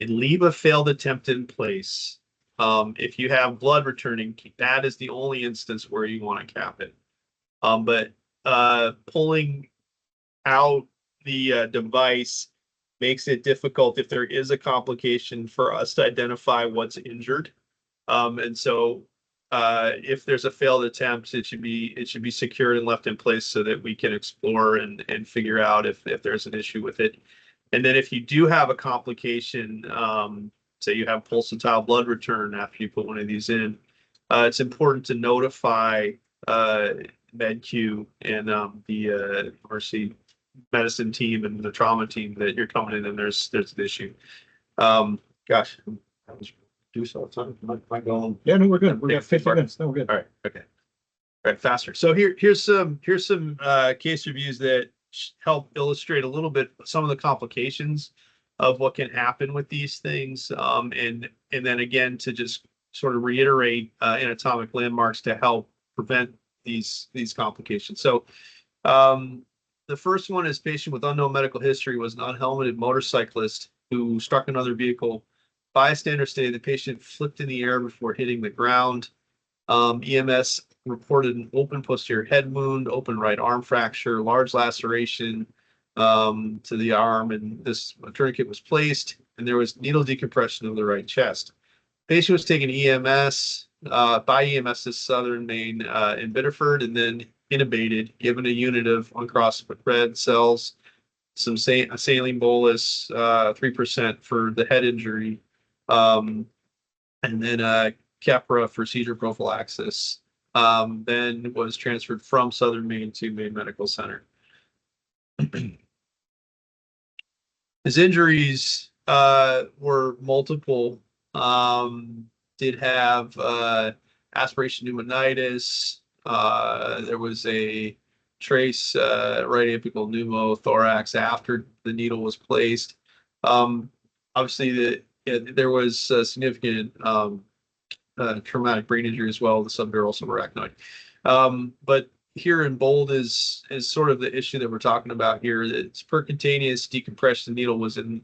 And leave a failed attempt in place. If you have blood returning, that is the only instance where you want to cap it. But pulling out the device makes it difficult if there is a complication for us to identify what's injured. And so if there's a failed attempt, it should be secured and left in place so that we can explore and figure out if there's an issue with it. And then if you do have a complication, say you have pulsatile blood return after you put one of these in, it's important to notify MedQ and the emergency medicine team and the trauma team that you're coming in and there's an issue. Gosh, I was do so time. Am I going? Yeah, no, we're good. We got 50 minutes. No, we're good. All right. Okay. All right. Faster. So here's some case reviews that help illustrate a little bit some of the complications of what can happen with these things. And then again, to just sort of reiterate anatomic landmarks to help prevent these complications. So the first one is patient with unknown medical history was an unhelmeted motorcyclist who struck another vehicle. Bystanders stated the patient flipped in the air before hitting the ground. EMS reported an open posterior head wound, open right arm fracture, large laceration to the arm, and this tourniquet was placed, and there was needle decompression of the right chest. Patient was taken EMS by EMS to Southern Maine in Biddeford, and then intubated, given a unit of uncrossed red cells, some saline bolus, 3% for the head injury, and then Keppra for seizure prophylaxis. Then was transferred from Southern Maine to Maine Medical Center. His injuries were multiple. Did have aspiration pneumonitis. There was a trace right apical pneumothorax after the needle was placed. Obviously, there was significant traumatic brain injury as well, the subdural subarachnoid. But here in bold is sort of the issue that we're talking about here. It's percutaneous decompression. The needle was in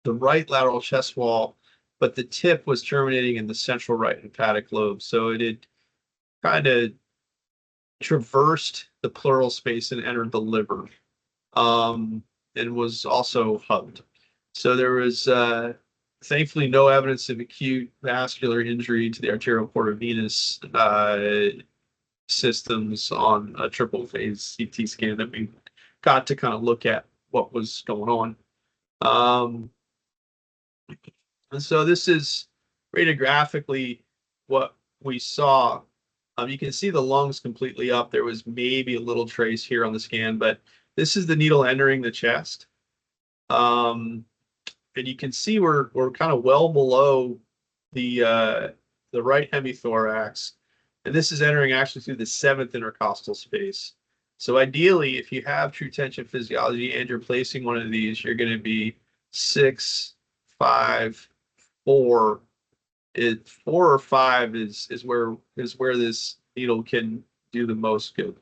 the right lateral chest wall, but the tip was terminating in the central right hepatic lobe. So it had kind of traversed the pleural space and entered the liver, and was also hubbed. So there was thankfully no evidence of acute vascular injury to the arterial portovenous systems on a triple phase CT scan that we got to kind of look at what was going on. And so this is radiographically what we saw. You can see the lungs completely up. There was maybe a little trace here on the scan, but this is the needle entering the chest. And you can see we're kind of well below the right hemithorax, and this is entering actually through the 7th intercostal space. So ideally, if you have true tension physiology and you're placing one of these, you're going to be 6, 5, 4. 4 or 5 is where this needle can do the most good.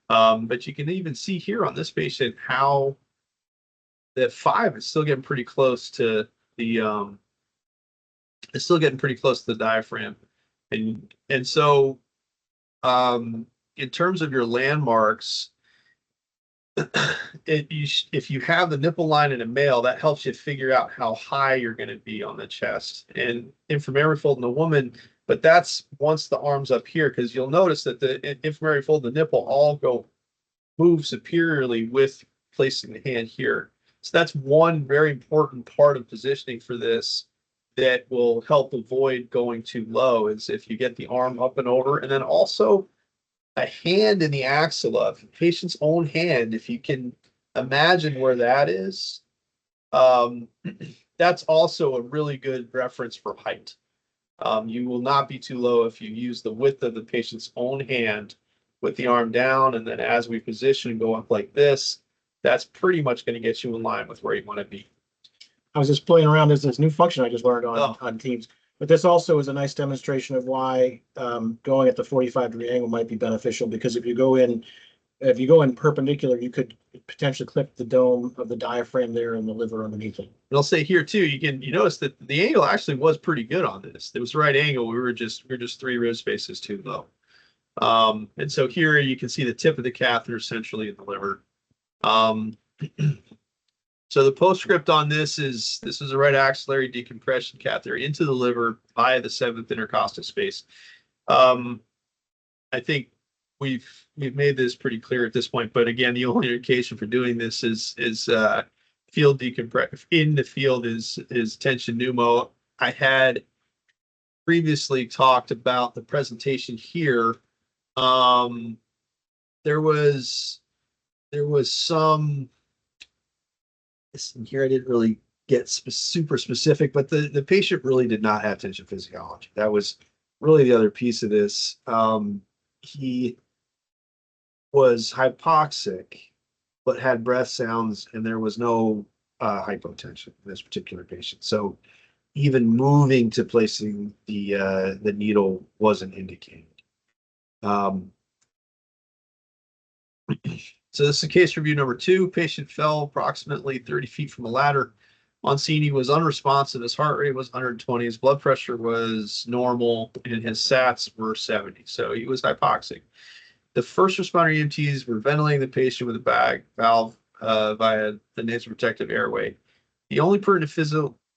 But you can even see here on this patient how that 5 is still getting pretty close to the it's still getting pretty close to the diaphragm, and so in terms of your landmarks, if you have the nipple line in a male, that helps you figure out how high you're going to be on the chest, and inframammary fold in a woman. But that's once the arm's up here, because you'll notice that the inframammary fold, the nipple, all move superiorly with placing the hand here. So that's one very important part of positioning for this that will help avoid going too low is if you get the arm up and over, and then also a hand in the axilla, the patient's own hand, if you can imagine where that is, that's also a really good reference for height. You will not be too low if you use the width of the patient's own hand with the arm down, and then as we position and go up like this, that's pretty much going to get you in line with where you want to be. I was just playing around. There's this new function I just learned Oh. on Teams, but this also is a nice demonstration of why going at the 45-degree angle might be beneficial, because if you go in perpendicular, you could potentially clip the dome of the diaphragm there and the liver underneath it. And I'll say here too, you notice that the angle actually was pretty good on this. It was the right angle. We were just 3 rib spaces too low. And so here you can see the tip of the catheter centrally in the liver. So the postscript on this is a right axillary decompression catheter into the liver via the 7th intercostal space. I think we've made this pretty clear at this point, but again, the only indication for doing this is field decompression in the field is tension pneumo. I had previously talked about the presentation here. There was some. Here I didn't really get super specific, but the patient really did not have tension physiology. That was really the other piece of this. He was hypoxic, but had breath sounds, and there was no hypotension in this particular patient. So even moving to placing the needle wasn't indicated. So this is case review number 2. Patient fell approximately 30 feet from a ladder. On scene, he was unresponsive. His heart rate was 120. His blood pressure was normal, and his SATs were 70. So he was hypoxic. The first responder EMTs were ventilating the patient with a bag valve via the nasoprotective airway. The only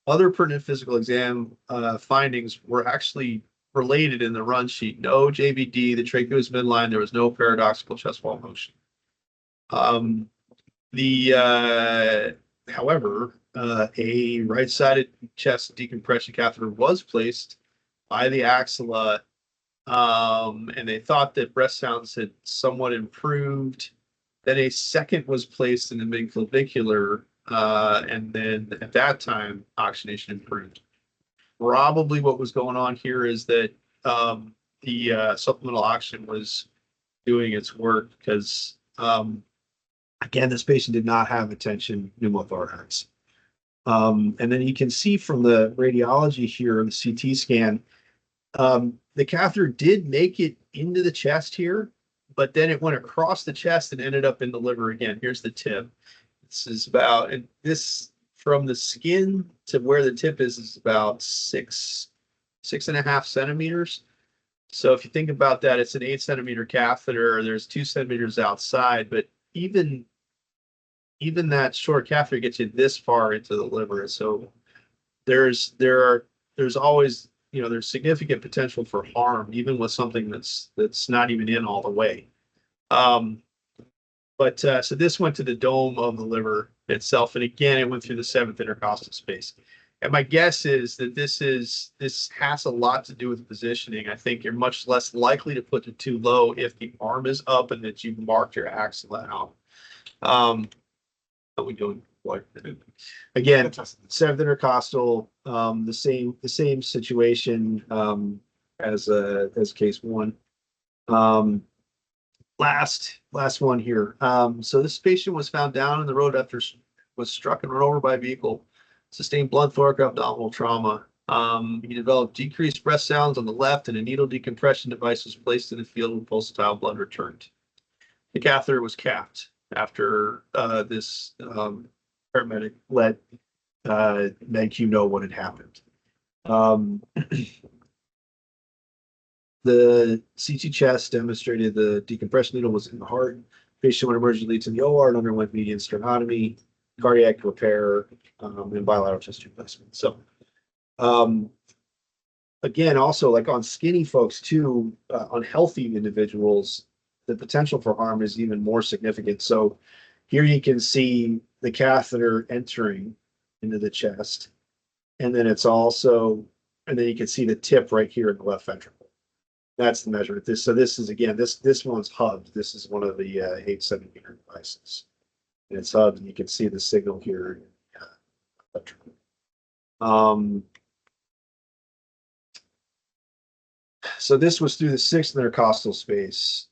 other pertinent physical exam findings were actually related in the run sheet. No JVD, the trachea was midline. There was no paradoxical chest wall motion. However, a right-sided chest decompression catheter was placed by the axilla, and they thought that breath sounds had somewhat improved. Then a second was placed in the midclavicular, and then at that time, oxygenation improved. Probably what was going on here is that the supplemental oxygen was doing its work because again, this patient did not have a tension pneumothorax. And then you can see from the radiology here, the CT scan, the catheter did make it into the chest here, but then it went across the chest and ended up in the liver again. Here's the tip. This is about, and this from the skin to where the tip is about 6.5 centimeters. So if you think about that, it's an 8-centimeter catheter. There's 2 centimeters outside, but even that short catheter gets you this far into the liver. So there's always, there's significant potential for harm, even with something that's not even in all the way. So this went to the dome of the liver itself, and again, it went through the 7th intercostal space. And my guess is that this has a lot to do with positioning. I think you're much less likely to put it too low if the arm is up and that you've marked your axilla out. But we don't like again, 7th intercostal, the same situation as case 1. Last one here. So this patient was found down in the road after was struck and run over by a vehicle, sustained blunt thoracoabdominal trauma. He developed decreased breath sounds on the left, and a needle decompression device was placed in the field with pulsatile blood returned. The catheter was capped after this paramedic let MedQ know what had happened. The CT chest demonstrated the decompression needle was in the heart. Patient went emergently to the OR and underwent median sternotomy, cardiac repair, and bilateral chest tube placement. So, again, also like on skinny folks too, on healthy individuals, the potential for harm is even more significant. So here you can see the catheter entering into the chest. And then it's also, and then you can see the tip right here in the left ventricle. That's the measurement. So this is, again, this one's hubbed. This is one of the 8-centimeter devices. And it's hubbed, and you can see the signal here. So this was through the 6th intercostal space,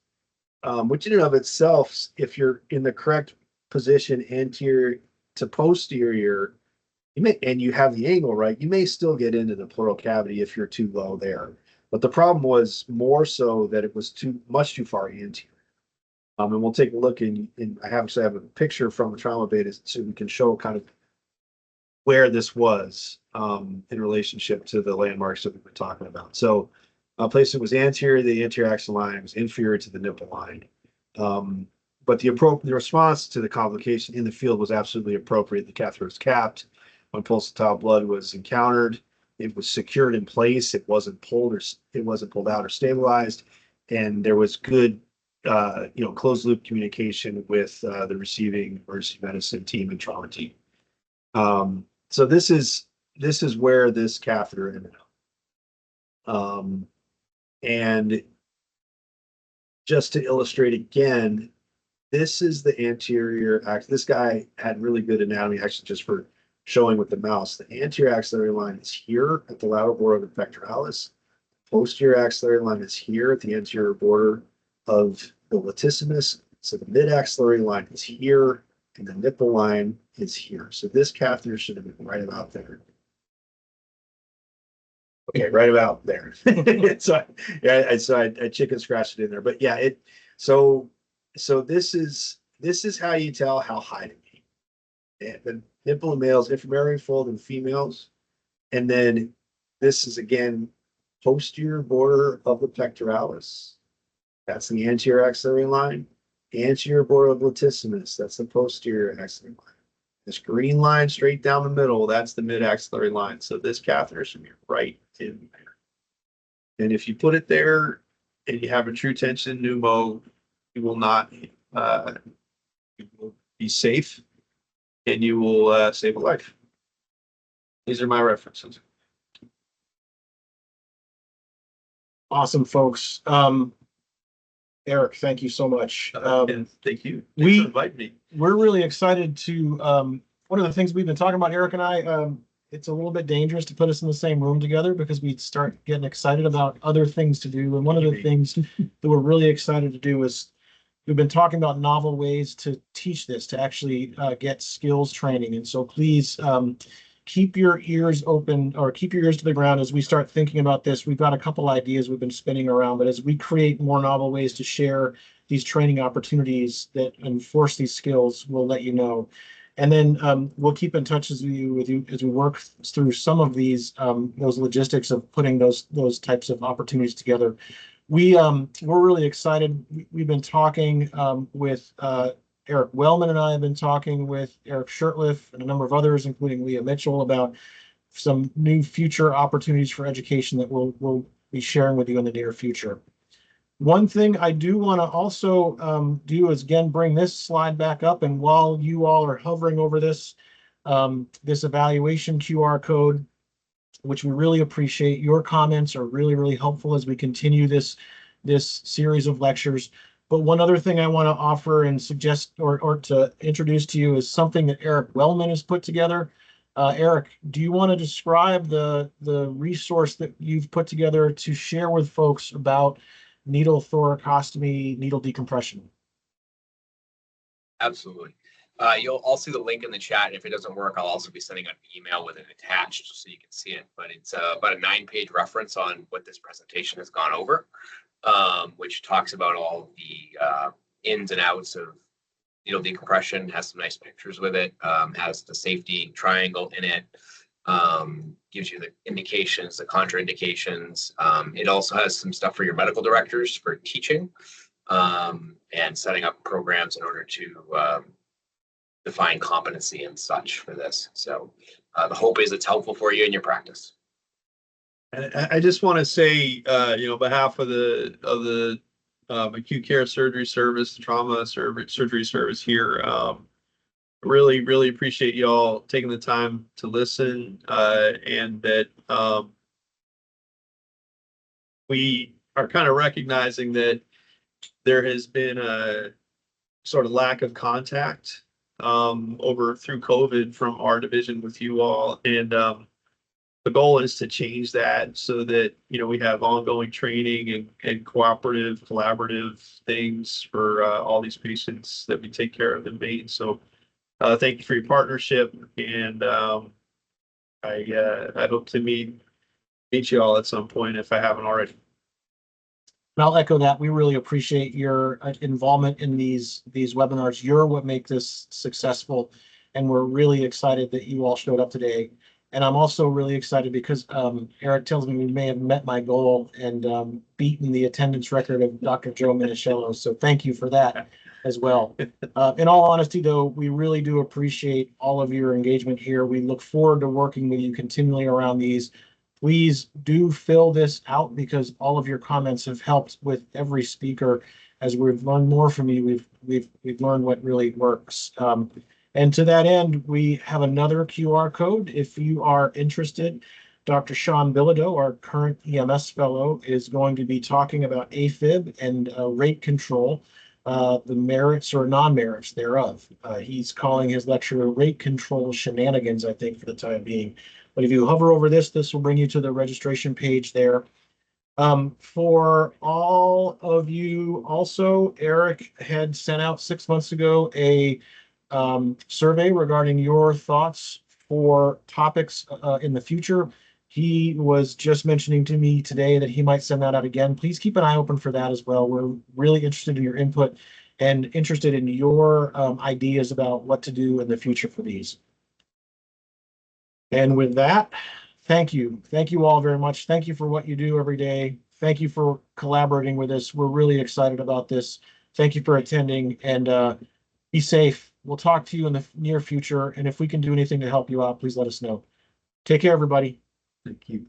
which in and of itself, if you're in the correct position anterior to posterior, you may, and you have the angle right, you may still get into the pleural cavity if you're too low there. But the problem was more so that it was much too far anterior. And we'll take a look in I actually have a picture from the trauma beta so we can show kind of where this was in relationship to the landmarks that we've been talking about. So placement was anterior to the anterior axis line, it was inferior to the nipple line. But the response to the complication in the field was absolutely appropriate. The catheter was capped. When pulsatile blood was encountered, it was secured in place. It wasn't pulled out or stabilized, and there was good, closed loop communication with the receiving emergency medicine team and trauma team. So this is where this catheter ended up. And just to illustrate again, this is the anterior axis. This guy had really good anatomy, actually, just for showing with the mouse. The anterior axillary line is here at the lateral border of the pectoralis. Posterior axillary line is here at the anterior border of the latissimus. So the mid-axillary line is here, and the nipple line is here. So this catheter should have been right about there. Okay, right about there. So I chicken scratched it in there, but yeah, so this is how you tell how high to be. The nipple in males, inframammary fold in females, and then this is again posterior border of the pectoralis. That's the anterior axillary line. Anterior border of latissimus. That's the posterior axillary line. This green line straight down the middle, that's the mid-axillary line. So this catheter should be right in there. And if you put it there and you have a true tension pneumo, you will not you will be safe and you will save a life. These are my references. Awesome, folks. Eric, thank you so much. And thank you. We- Thanks for inviting me. We're really excited to, one of the things we've been talking about, Eric and I, it's a little bit dangerous to put us in the same room together because we start getting excited about other things to do. And one of the things that we're really excited to do is we've been talking about novel ways to teach this, to actually get skills training. And so please keep your ears open or keep your ears to the ground as we start thinking about this. We've got a couple ideas we've been spinning around, but as we create more novel ways to share these training opportunities that enforce these skills, we'll let you know. And then we'll keep in touch with you as we work through some of these those logistics of putting those types of opportunities together. We're really excited. We've been talking with Eric Wellman, and I have been talking with Eric Shurtleff and a number of others, including Leah Mitchell, about some new future opportunities for education that we'll be sharing with you in the near future. One thing I do want to also do is, again, bring this slide back up. And while you all are hovering over this, this evaluation QR code, which we really appreciate, your comments are really, really helpful as we continue this series of lectures. But one other thing I want to offer and suggest or to introduce to you is something that Eric Wellman has put together. Eric, do you want to describe the resource that you've put together to share with folks about needle thoracostomy, needle decompression? Absolutely. You'll all see the link in the chat. And if it doesn't work, I'll also be sending an email with it attached so you can see it. But it's about a 9-page reference on what this presentation has gone over, which talks about all the ins and outs of needle decompression, has some nice pictures with it, has the safety triangle in it, gives you the indications, the contraindications. It also has some stuff for your medical directors for teaching and setting up programs in order to define competency and such for this. So the hope is it's helpful for you in your practice. And I just want to say, on behalf of the acute care surgery service, trauma surgery service here, really, really appreciate y'all taking the time to listen, and that we are kind of recognizing that there has been a sort of lack of contact over through COVID from our division with you all. And the goal is to change that so that, we have ongoing training and cooperative, collaborative things for all these patients that we take care of in Maine. So thank you for your partnership. And I hope to meet you all at some point if I haven't already. And I'll echo that. We really appreciate your involvement in these webinars. You're what make this successful, and we're really excited that you all showed up today. And I'm also really excited because Eric tells me we may have met my goal and beaten the attendance record of Dr. Joe Minichello. So thank you for that as well. In all honesty, though, we really do appreciate all of your engagement here. We look forward to working with you continually around these. Please do fill this out because all of your comments have helped with every speaker. As we've learned more from you, we've learned what really works. And to that end, we have another QR code. If you are interested, Dr. Sean Bilodeau, our current EMS fellow, is going to be talking about AFib and rate control, the merits or non-merits thereof. He's calling his lecture Rate Control Shenanigans, I think, for the time being. But if you hover over this will bring you to the registration page there. For all of you also, Eric had sent out 6 months ago a survey regarding your thoughts for topics in the future. He was just mentioning to me today that he might send that out again. Please keep an eye open for that as well. We're really interested in your input and interested in your ideas about what to do in the future for these. And with that, thank you. Thank you all very much. Thank you for what you do every day. Thank you for collaborating with us. We're really excited about this. Thank you for attending, and be safe. We'll talk to you in the near future. And if we can do anything to help you out, please let us know. Take care, everybody. Thank you.